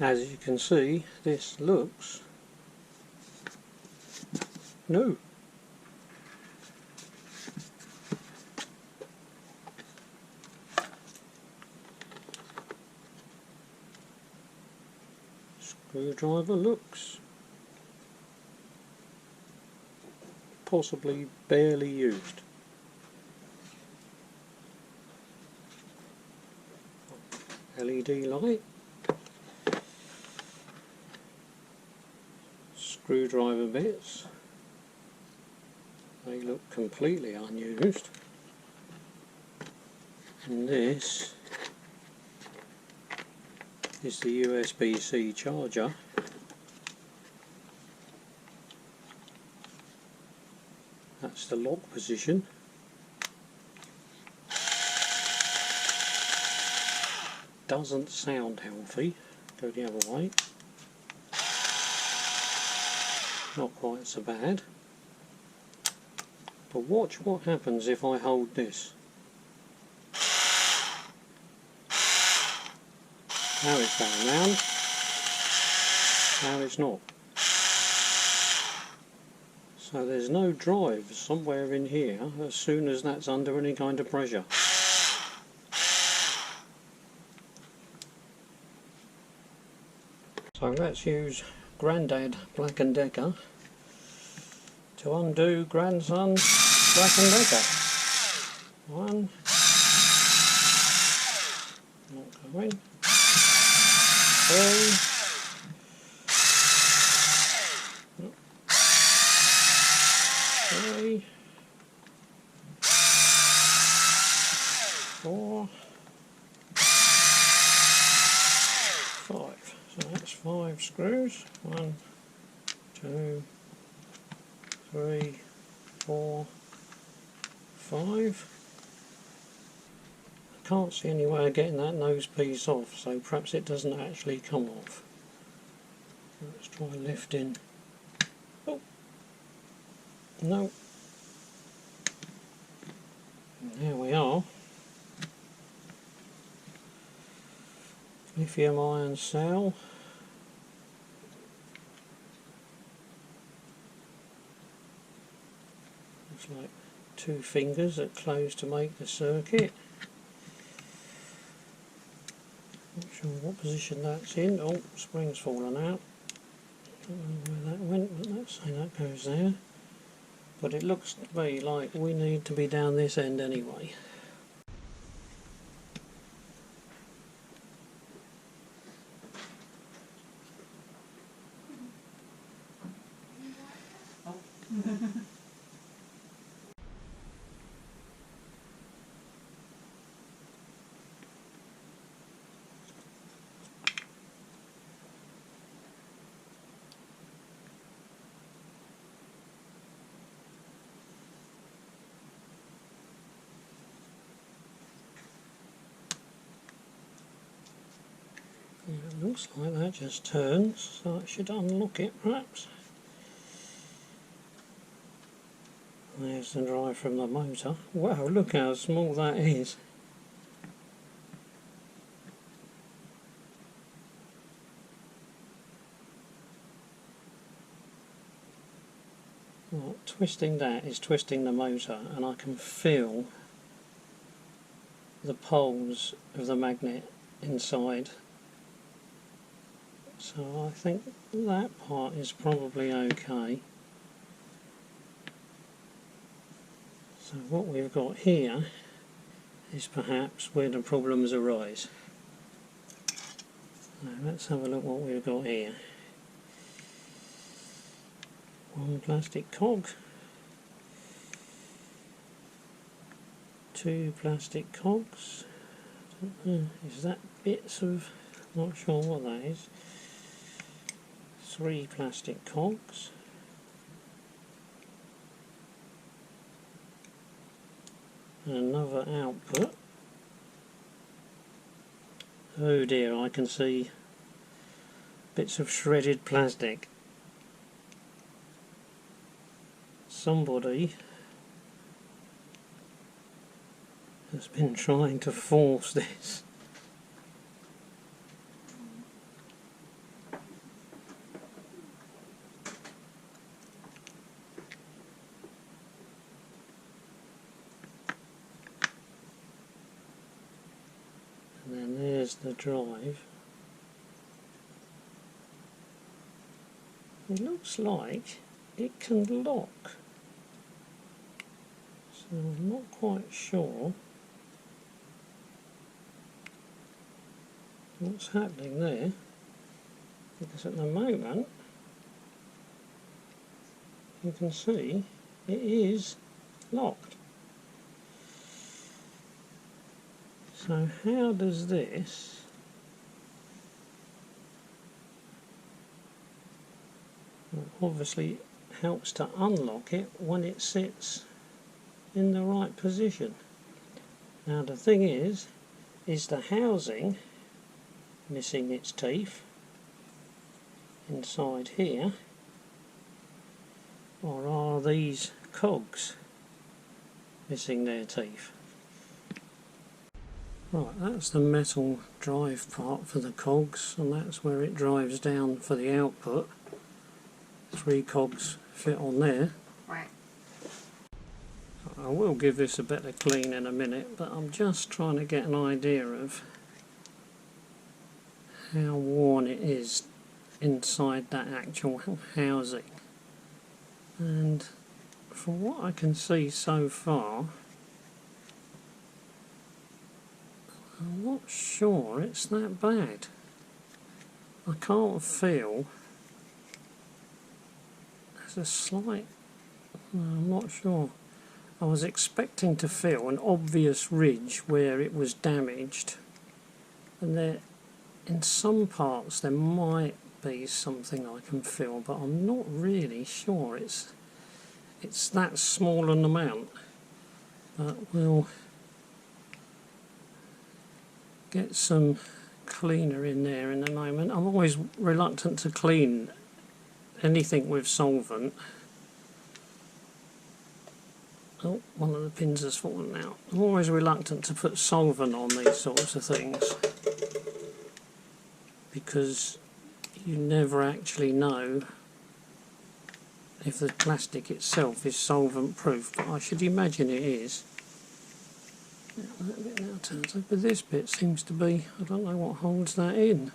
As you can see, this looks new. Screwdriver looks possibly barely used. LED light, screwdriver bits, they look completely unused, and this is the USB-C charger. That's the lock position. Doesn't sound healthy. Go the other way. Not quite so bad. But watch what happens if I hold this. Now it's going round. Now it's not. So there's no drive somewhere in here as soon as that's under any kind of pressure. So let's use Grandad Black & Decker to undo Grandson Black & Decker. One. Not going. Three. Three. 4. 5. So that's 5 screws. 1, 2, 3, 4, 5. I can't see any way of getting that nose piece off, so perhaps it doesn't actually come off. Let's try lifting. Oh, no. And there we are. Lithium ion cell. Looks like 2 fingers that close to make the circuit. Not sure what position that's in. Oh, spring's fallen out. Don't know where that went, but let's say that goes there. But it looks to me like we need to be down this end anyway. It looks like that just turns, so I should unlock it perhaps. There's the drive from the motor. Wow, look how small that is. Well, twisting that is twisting the motor, and I can feel the poles of the magnet inside. So I think that part is probably okay. So what we've got here is perhaps where the problems arise. Now let's have a look what we've got here. 1 plastic cog, 2 plastic cogs. Is that bits of, not sure what that is. 3 plastic cogs. And another output. Oh dear, I can see bits of shredded plastic. Somebody has been trying to force this. and then there's the drive. It looks like it can lock, so I'm not quite sure what's happening there, because at the moment you can see it is locked. So how does this obviously helps to unlock it when it sits in the right position. Now the thing is the housing missing its teeth inside here, or are these cogs missing their teeth? Right, that's the metal drive part for the cogs, and that's where it drives down for the output. 3 cogs fit on there. Right. I will give this a better clean in a minute, but I'm just trying to get an idea of how worn it is inside that actual housing. And from what I can see so far, I'm not sure it's that bad. I can't feel. There's a slight. I'm not sure. I was expecting to feel an obvious ridge where it was damaged, and there, in some parts, there might be something I can feel, but I'm not really sure. It's that small an amount, but we'll get some cleaner in there in a moment. I'm always reluctant to clean anything with solvent. Oh, one of the pins has fallen out. I'm always reluctant to put solvent on these sorts of things because you never actually know if the plastic itself is solvent proof, but I should imagine it is. That bit now turns up, but this bit seems to be, I don't know what holds that in.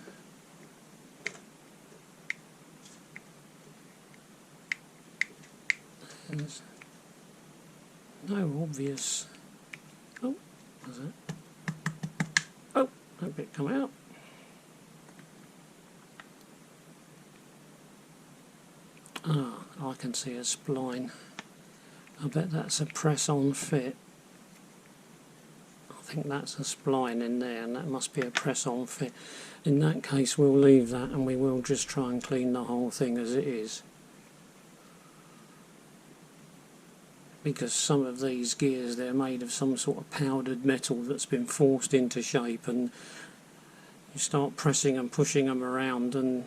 There's no obvious. Oh, what's that? Oh, that bit come out. Ah, I can see a spline. I bet that's a press-on fit. I think that's a spline in there, and that must be a press-on fit. In that case, we'll leave that, and we will just try and clean the whole thing as it is. Because some of these gears, they're made of some sort of powdered metal that's been forced into shape, and you start pressing and pushing them around, and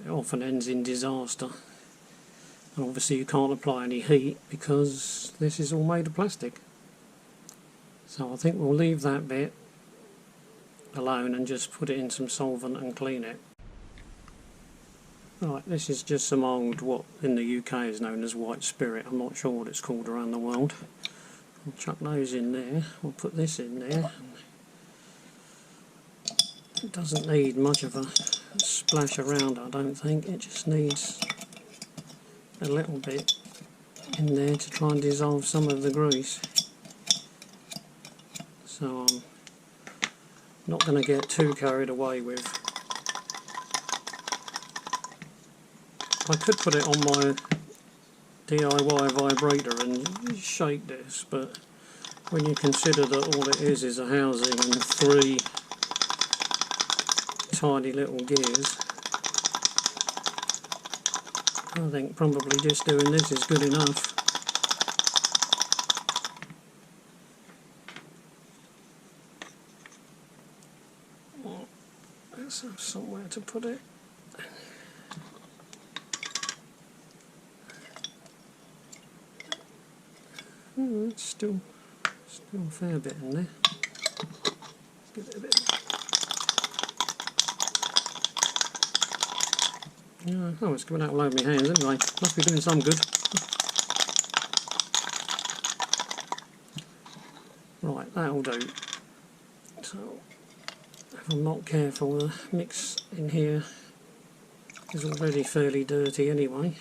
it often ends in disaster. And obviously you can't apply any heat because this is all made of plastic. So I think we'll leave that bit alone and just put it in some solvent and clean it. Right, this is just some old, what in the UK is known as white spirit. I'm not sure what it's called around the world. I'll chuck those in there. We'll put this in there. It doesn't need much of a splash around, I don't think. It just needs a little bit in there to try and dissolve some of the grease. So I'm not going to get too carried away with. I could put it on my DIY vibrator and shake this, but when you consider that all it is a housing and 3 tiny little gears, I think probably just doing this is good enough. Well, let's have somewhere to put it. Oh, it's still a fair bit in there. Let's give it a bit. Yeah, oh, it's coming out all over my hands anyway. Must be doing some good. Right, that'll do. So if I'm not careful, the mix in here is already fairly dirty anyway.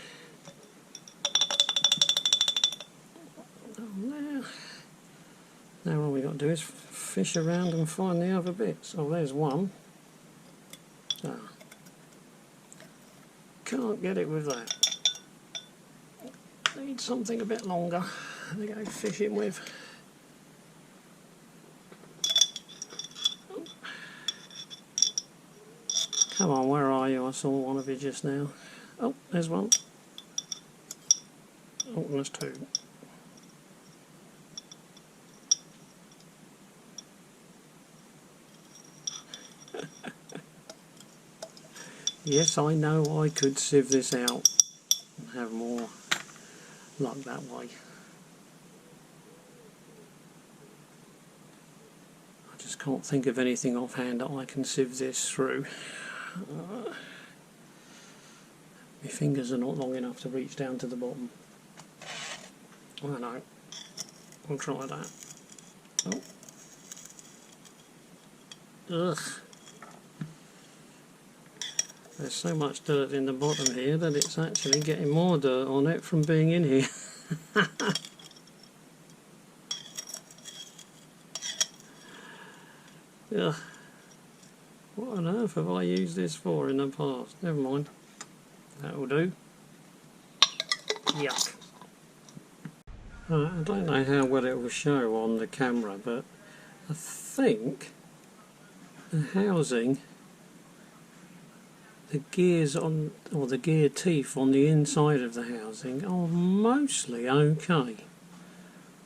Now all we got to do is fish around and find the other bits. Oh, there's one. Ah. Can't get it with that. Need something a bit longer to go fishing with. Come on, where are you? I saw one of you just now. Oh, there's one. Oh, there's two. Yes, I know I could sieve this out and have more luck that way. I just can't think of anything offhand that I can sieve this through. My fingers are not long enough to reach down to the bottom. I know. We'll try that. Oh. Ugh. There's so much dirt in the bottom here that it's actually getting more dirt on it from being in here. Ugh. What on earth have I used this for in the past? Never mind. That'll do. Yuck. I don't know how well it will show on the camera, but I think the housing, the gears on, or the gear teeth on the inside of the housing are mostly okay.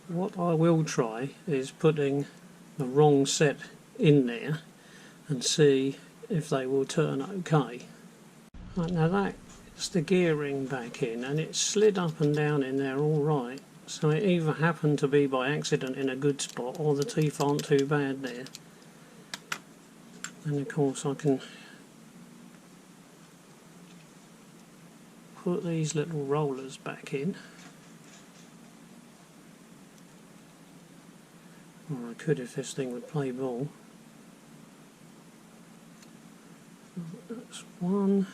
What I will try is putting the wrong set in there and see if they will turn okay. Right, now that's the gearing back in, and it's slid up and down in there all right, so it either happened to be by accident in a good spot or the teeth aren't too bad there. And of course I can put these little rollers back in, or I could if this thing would play ball. That's one.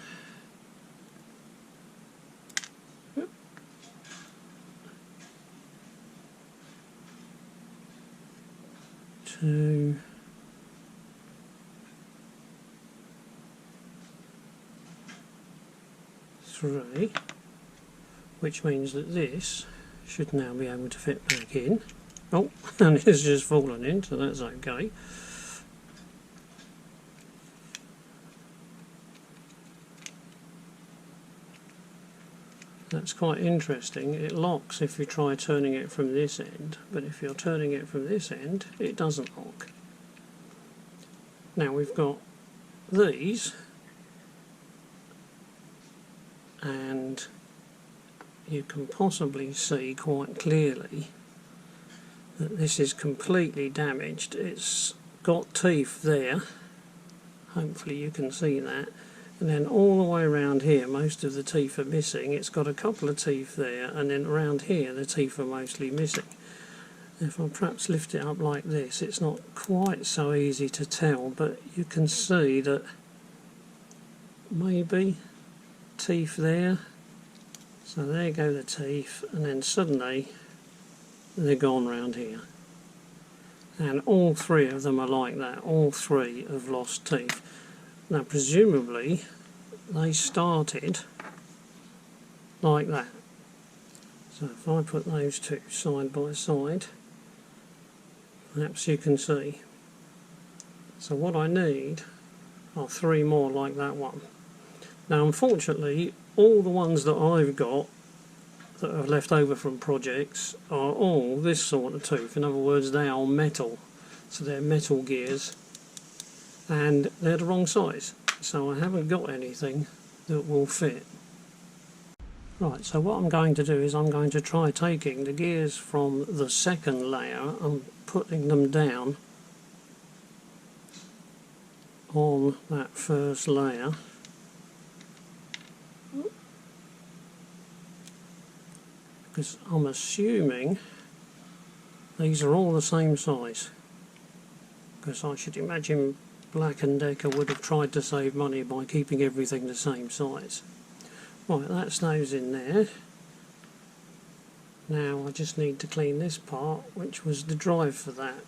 Two. Three. Which means that this should now be able to fit back in. Oh, and it's just fallen in, so that's okay. That's quite interesting. It locks if you try turning it from this end, but if you're turning it from this end, it doesn't lock. Now we've got these, and you can possibly see quite clearly that this is completely damaged. It's got teeth there, hopefully you can see that, and then all the way around here most of the teeth are missing. It's got a couple of teeth there, and then around here the teeth are mostly missing. If I perhaps lift it up like this, it's not quite so easy to tell, but you can see that maybe teeth there. So there go the teeth, and then suddenly they're gone round here. And all three of them are like that. All three have lost teeth. Now presumably they started like that. So if I put those two side by side, perhaps you can see. So what I need are three more like that one. Now unfortunately all the ones that I've got that are left over from projects are all this sort of tooth. In other words, they are metal, so they're metal gears, and they're the wrong size, so I haven't got anything that will fit. Right, so what I'm going to do is I'm going to try taking the gears from the second layer and putting them down on that first layer. Because I'm assuming these are all the same size, because I should imagine Black & Decker would have tried to save money by keeping everything the same size. Right, that snow's in there. Now I just need to clean this part, which was the drive for that.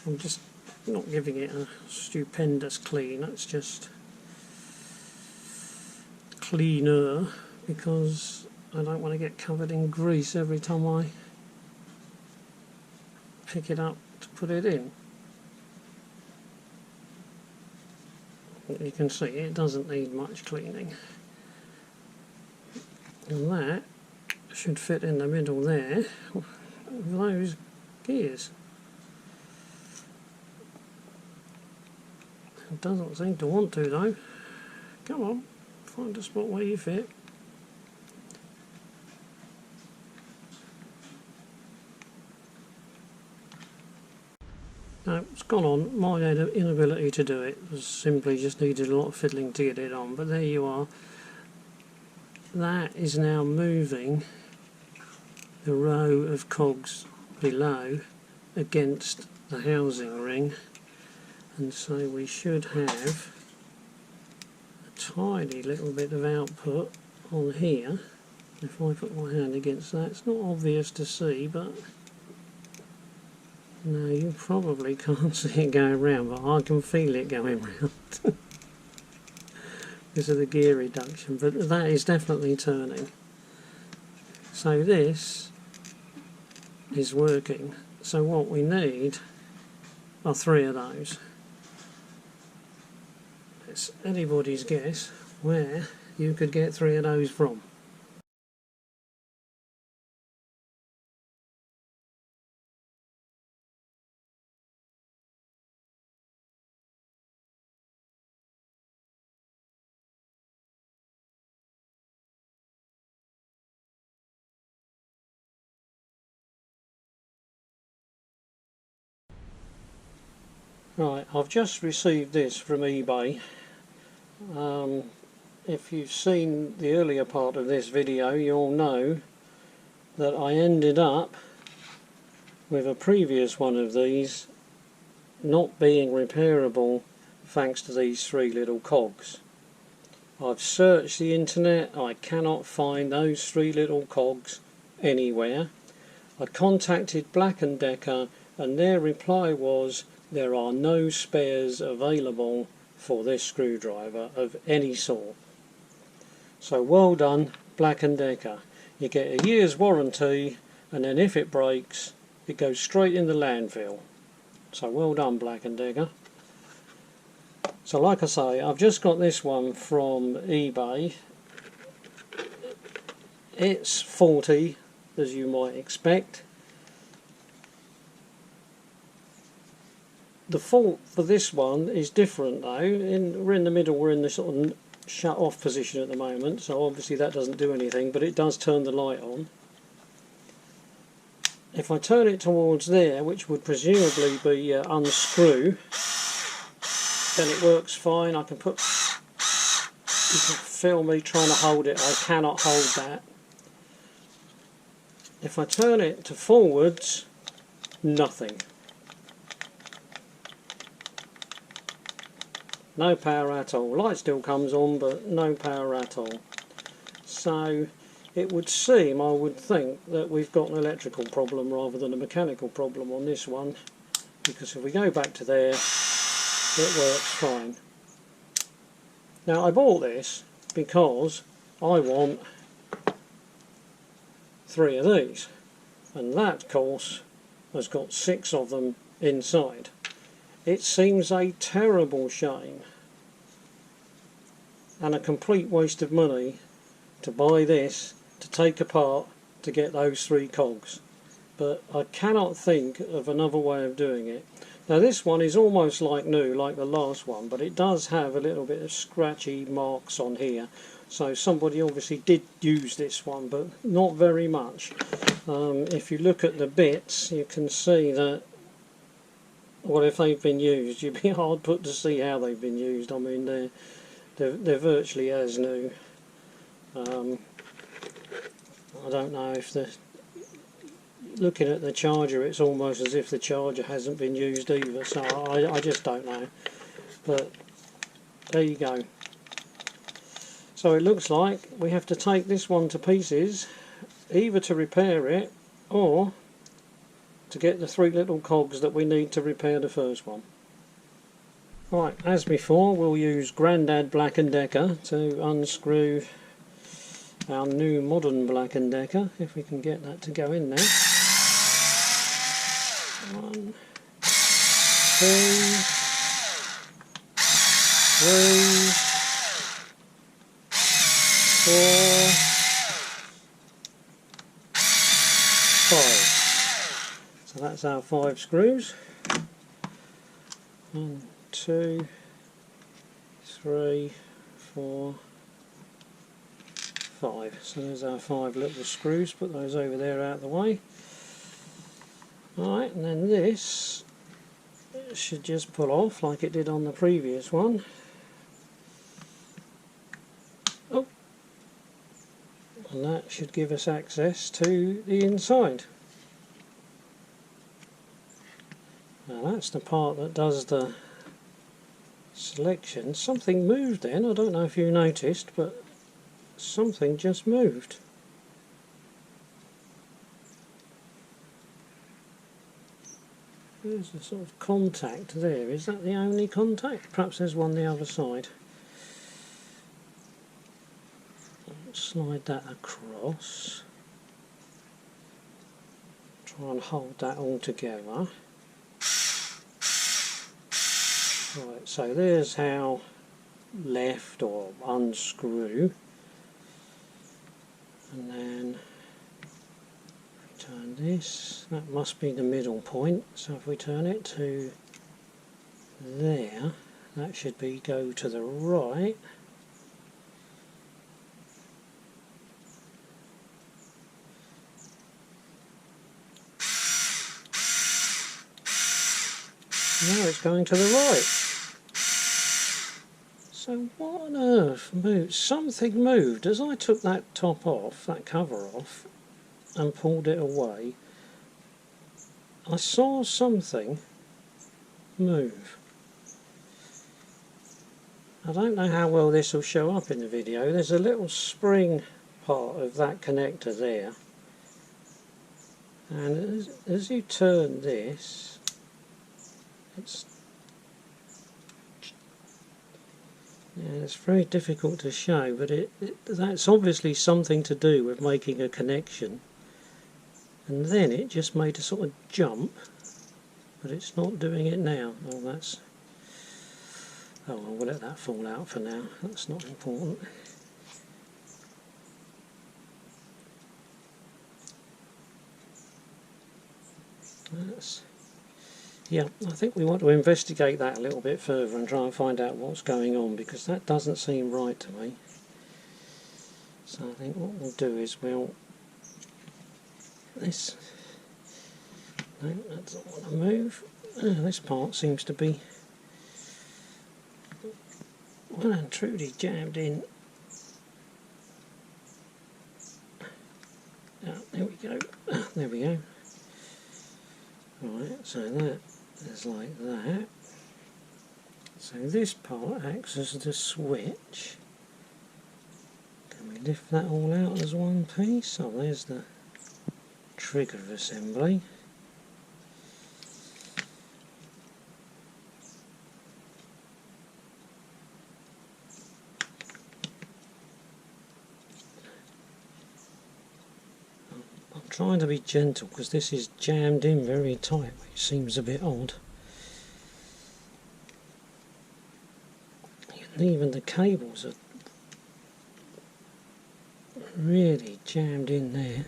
I'm just not giving it a stupendous clean, it's just cleaner, because I don't want to get covered in grease every time I pick it up to put it in. You can see it doesn't need much cleaning. And that should fit in the middle there of those gears. It doesn't seem to want to though. Come on, find a spot where you fit. No, it's gone on. My inability to do it was simply just needed a lot of fiddling to get it on, but there you are. That is now moving the row of cogs below against the housing ring, and so we should have a tiny little bit of output on here. If I put my hand against that, it's not obvious to see, but no, you probably can't see it going round, but I can feel it going round because of the gear reduction, but that is definitely turning. So this is working. So what we need are 3 of those. It's anybody's guess where you could get 3 of those from. Right, I've just received this from eBay. If you've seen the earlier part of this video, you'll know that I ended up with a previous one of these not being repairable thanks to these 3 little cogs. I've searched the internet, I cannot find those 3 little cogs anywhere. I contacted Black & Decker and their reply was there are no spares available for this screwdriver of any sort. So well done, Black & Decker. You get a year's warranty, and then if it breaks it goes straight in the landfill. So well done, Black & Decker. So like I say, I've just got this one from eBay. It's faulty, as you might expect. The fault for this one is different though. We're in the middle, we're in the sort of shut off position at the moment, so obviously that doesn't do anything, but it does turn the light on. If I turn it towards there, which would presumably be unscrew, then it works fine. I can put, you can feel me trying to hold it, I cannot hold that. If I turn it to forwards, nothing. No power at all. Light still comes on, but no power at all. So it would seem, I would think, that we've got an electrical problem rather than a mechanical problem on this one, because if we go back to there, it works fine. Now I bought this because I want 3 of these, and that, of course, has got 6 of them inside. It seems a terrible shame and a complete waste of money to buy this, to take apart, to get those 3 cogs. But I cannot think of another way of doing it. Now this one is almost like new, like the last one, but it does have a little bit of scratchy marks on here. So somebody obviously did use this one, but not very much. If you look at the bits, you can see that, well, if they've been used, you'd be hard put to see how they've been used. I mean, they're virtually as new. I don't know if looking at the charger, it's almost as if the charger hasn't been used either, so I just don't know. But there you go. So it looks like we have to take this one to pieces, either to repair it or to get the 3 little cogs that we need to repair the first one. Right, as before, we'll use Grandad Black & Decker to unscrew our new modern Black & Decker, if we can get that to go in there. 1, 2, 3, 4, 5. So that's our 5 screws. 1, 2, 3, 4, 5. So there's our 5 little screws. Put those over there out of the way. Alright, and then this should just pull off like it did on the previous one. Oh, and that should give us access to the inside. Now that's the part that does the selection. Something moved then, I don't know if you noticed, but something just moved. There's a sort of contact there. Is that the only contact? Perhaps there's one the other side. Slide that across. Try and hold that all together. Right, so there's how left or unscrew, and then turn this, that must be the middle point, so if we turn it to there, that should be go to the right. Now it's going to the right. So what on earth moved? Something moved. As I took that top off, that cover off, and pulled it away, I saw something move. I don't know how well this will show up in the video. There's a little spring part of that connector there, and as you turn this, it's very difficult to show, but that's obviously something to do with making a connection. And then it just made a sort of jump, but it's not doing it now. Oh, that's... oh, well, we'll let that fall out for now. That's not important. That's... yeah, I think we want to investigate that a little bit further and try and find out what's going on, because that doesn't seem right to me. So I think what we'll do is we'll... this... no, that doesn't want to move. This part seems to be well and truly jammed in. Oh, there we go. There we go. Right, so that is like that. So this part acts as the switch. Can we lift that all out as one piece? Oh, there's the trigger assembly. I'm trying to be gentle because this is jammed in very tight, which seems a bit odd. And even the cables are really jammed in there.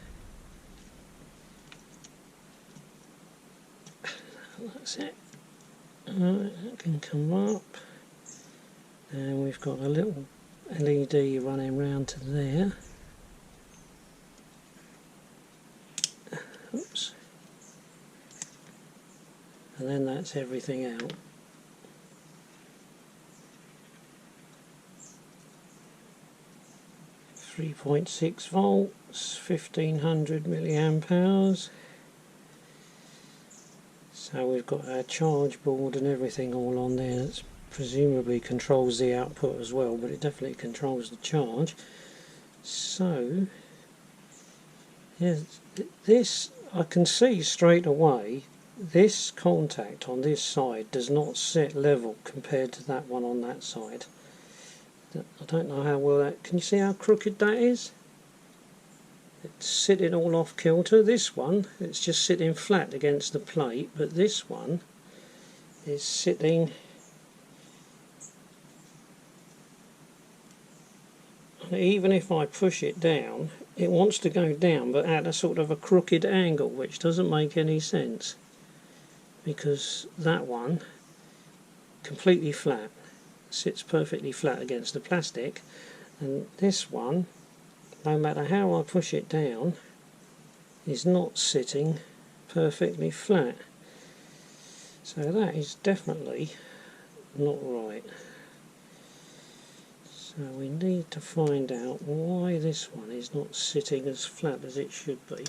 That's it. That can come up, and we've got a little LED running round to there. Oops. And then that's everything out. .6 volts, 1500 milliamp hours. So we've got our charge board and everything all on there. That presumably controls the output as well, but it definitely controls the charge. So yes, this I can see straight away. This contact on this side does not sit level compared to that one on that side. I don't know how well that... Can you see how crooked that is? It's sitting all off kilter. This one, it's just sitting flat against the plate, but this one is sitting... Even if I push it down, it wants to go down, but at a sort of a crooked angle, which doesn't make any sense. Because that one, completely flat, sits perfectly flat against the plastic, and this one, no matter how I push it down, is not sitting perfectly flat. So that is definitely not right. So we need to find out why this one is not sitting as flat as it should be.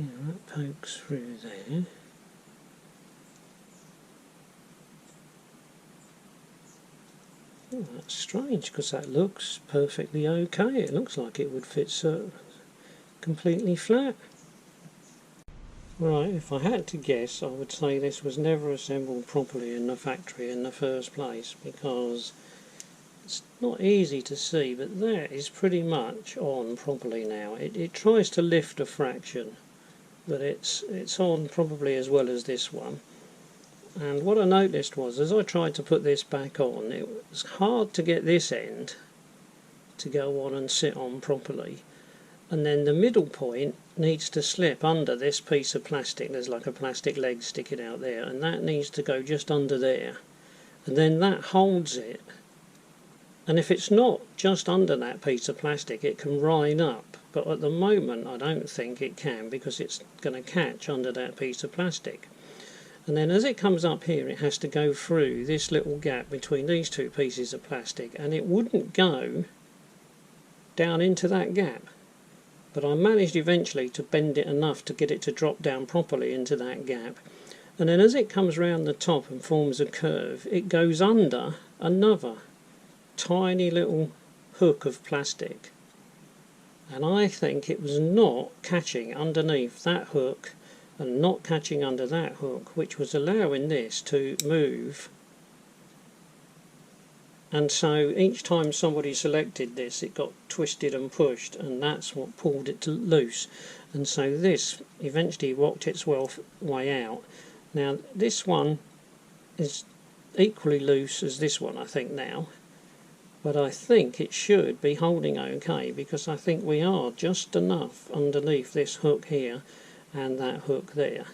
Yeah, that pokes through there. Oh, that's strange, because that looks perfectly okay. It looks like it would fit completely flat. Right, if I had to guess, I would say this was never assembled properly in the factory in the first place, because it's not easy to see, but that is pretty much on properly now. It tries to lift a fraction, but it's on probably as well as this one. And what I noticed was, as I tried to put this back on, it was hard to get this end to go on and sit on properly. And then the middle point needs to slip under this piece of plastic. There's like a plastic leg sticking out there, and that needs to go just under there. And then that holds it. And if it's not just under that piece of plastic, it can rise up. But at the moment, I don't think it can, because it's going to catch under that piece of plastic. And then as it comes up here, it has to go through this little gap between these two pieces of plastic, and it wouldn't go down into that gap. But I managed eventually to bend it enough to get it to drop down properly into that gap. And then as it comes round the top and forms a curve, it goes under another tiny little hook of plastic. And I think it was not catching underneath that hook and not catching under that hook, which was allowing this to move. And so each time somebody selected this, it got twisted and pushed, and that's what pulled it loose. And so this eventually rocked its way out. Now this one is equally loose as this one, I think now, but I think it should be holding okay, because I think we are just enough underneath this hook here and that hook there.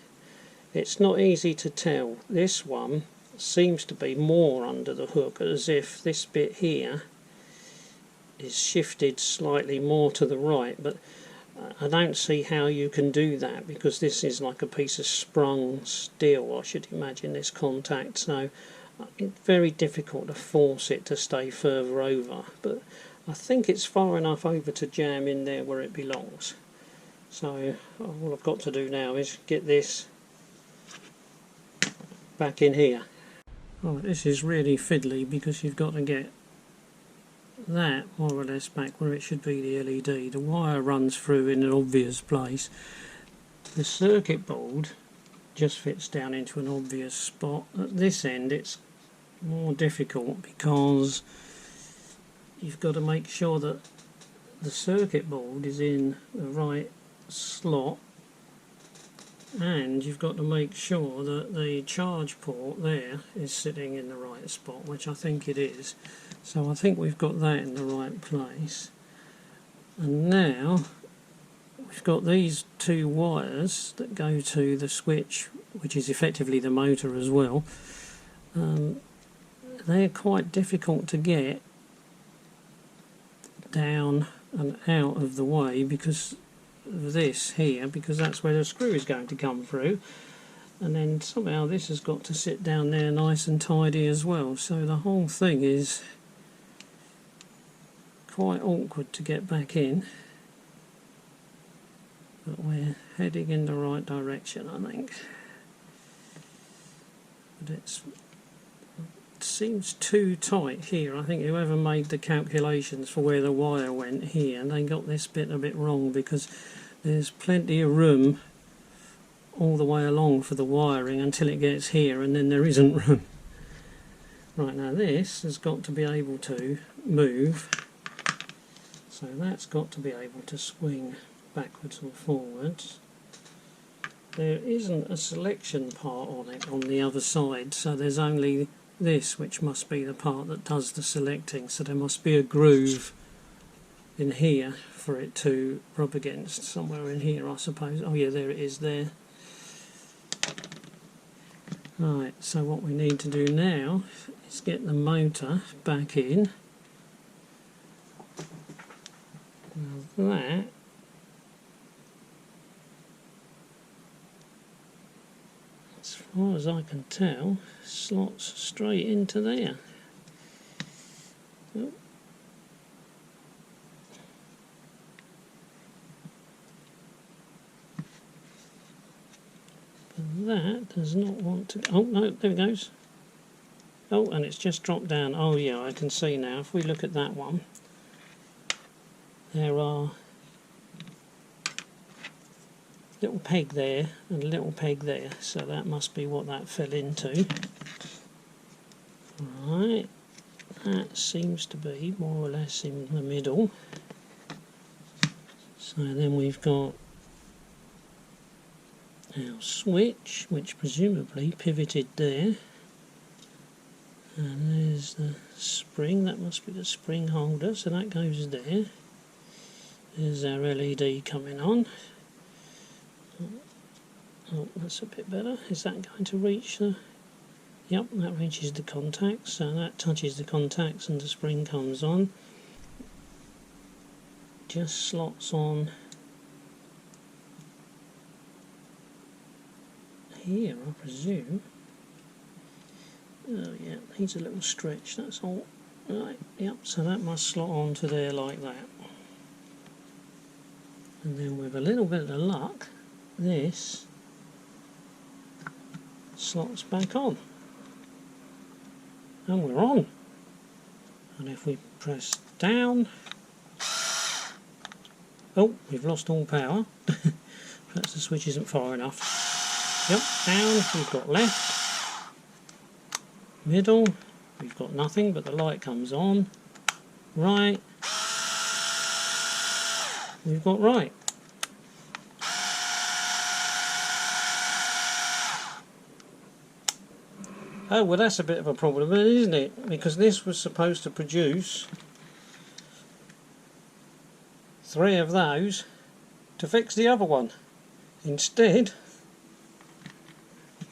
It's not easy to tell. This one seems to be more under the hook, as if this bit here is shifted slightly more to the right, but I don't see how you can do that, because this is like a piece of sprung steel, I should imagine, this contact, so it's very difficult to force it to stay further over, but I think it's far enough over to jam in there where it belongs. So all I've got to do now is get this back in here. Oh, this is really fiddly, because you've got to get that more or less back where it should be, the LED. The wire runs through in an obvious place. The circuit board just fits down into an obvious spot. At this end it's more difficult, because you've got to make sure that the circuit board is in the right slot, and you've got to make sure that the charge port there is sitting in the right spot, which I think it is. So I think we've got that in the right place. And now we've got these two wires that go to the switch, which is effectively the motor as well. They're quite difficult to get down and out of the way because of this here, because that's where the screw is going to come through, and then somehow this has got to sit down there nice and tidy as well, so the whole thing is quite awkward to get back in, but we're heading in the right direction, I think. But it seems too tight here. I think whoever made the calculations for where the wire went here, they got this bit a bit wrong, because there's plenty of room all the way along for the wiring until it gets here, and then there isn't room. Right, now this has got to be able to move, so that's got to be able to swing backwards and forwards. There isn't a selection part on it on the other side, so there's only this which must be the part that does the selecting, so there must be a groove in here for it to rub against, somewhere in here I suppose. Oh yeah, there it is there. Right, so what we need to do now is get the motor back in. Now that as far as I can tell, slots straight into there. Oh. But that does not want to... Oh no, there it goes. Oh, and it's just dropped down. Oh yeah, I can see now. If we look at that one, there are little peg there and a little peg there, so that must be what that fell into. Right, that seems to be more or less in the middle. So then we've got our switch, which presumably pivoted there, and there's the spring, that must be the spring holder, so that goes there. There's our LED coming on. Oh, that's a bit better. Is that going to reach the... Yep, that reaches the contacts, so that touches the contacts and the spring comes on. Just slots on here, I presume. Oh yeah, needs a little stretch, that's all. Right, yep, so that must slot onto there like that. And then with a little bit of luck, this slots back on. And we're on. And if we press down... Oh, we've lost all power. Perhaps the switch isn't far enough. Yep, down, we've got left. Middle, we've got nothing, but the light comes on. Right. We've got right. Oh, well that's a bit of a problem, isn't it? Because this was supposed to produce 3 of those to fix the other one. Instead,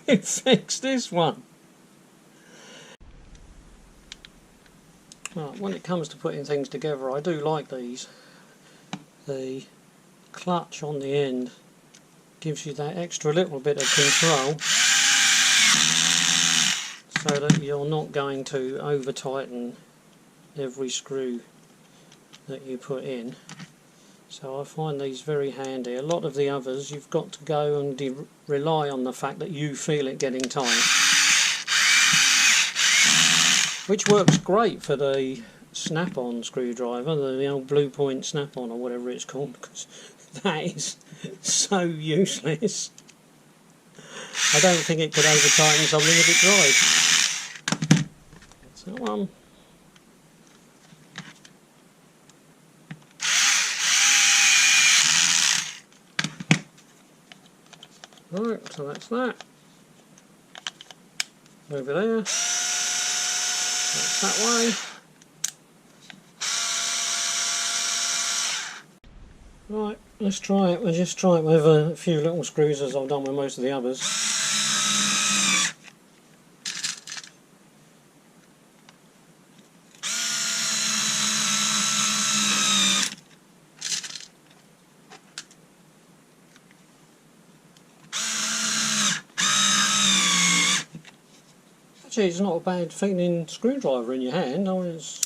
it fixed this one. Right, when it comes to putting things together, I do like these. The clutch on the end gives you that extra little bit of control, so that you're not going to over tighten every screw that you put in. So I find these very handy. A lot of the others you've got to go and rely on the fact that you feel it getting tight, which works great for the snap-on screwdriver, the old Blue Point snap-on or whatever it's called, because that is so useless. I don't think it could over tighten something if it tried. That's that one. Right, so that's that. Over there. That's that way. Right, let's try it. We'll just try it with a few little screws as I've done with most of the others. Actually, it's not a bad fitting screwdriver in your hand. I mean, it's...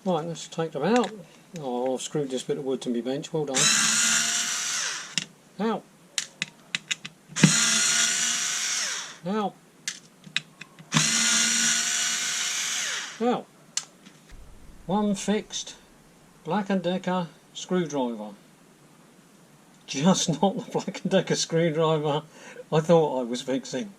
Right, let's take them out. Oh, I've screwed this bit of wood to my bench. Well done. Ow. Ow. Ow. One fixed Black & Decker screwdriver. Just not the Black & Decker screwdriver I thought I was fixing.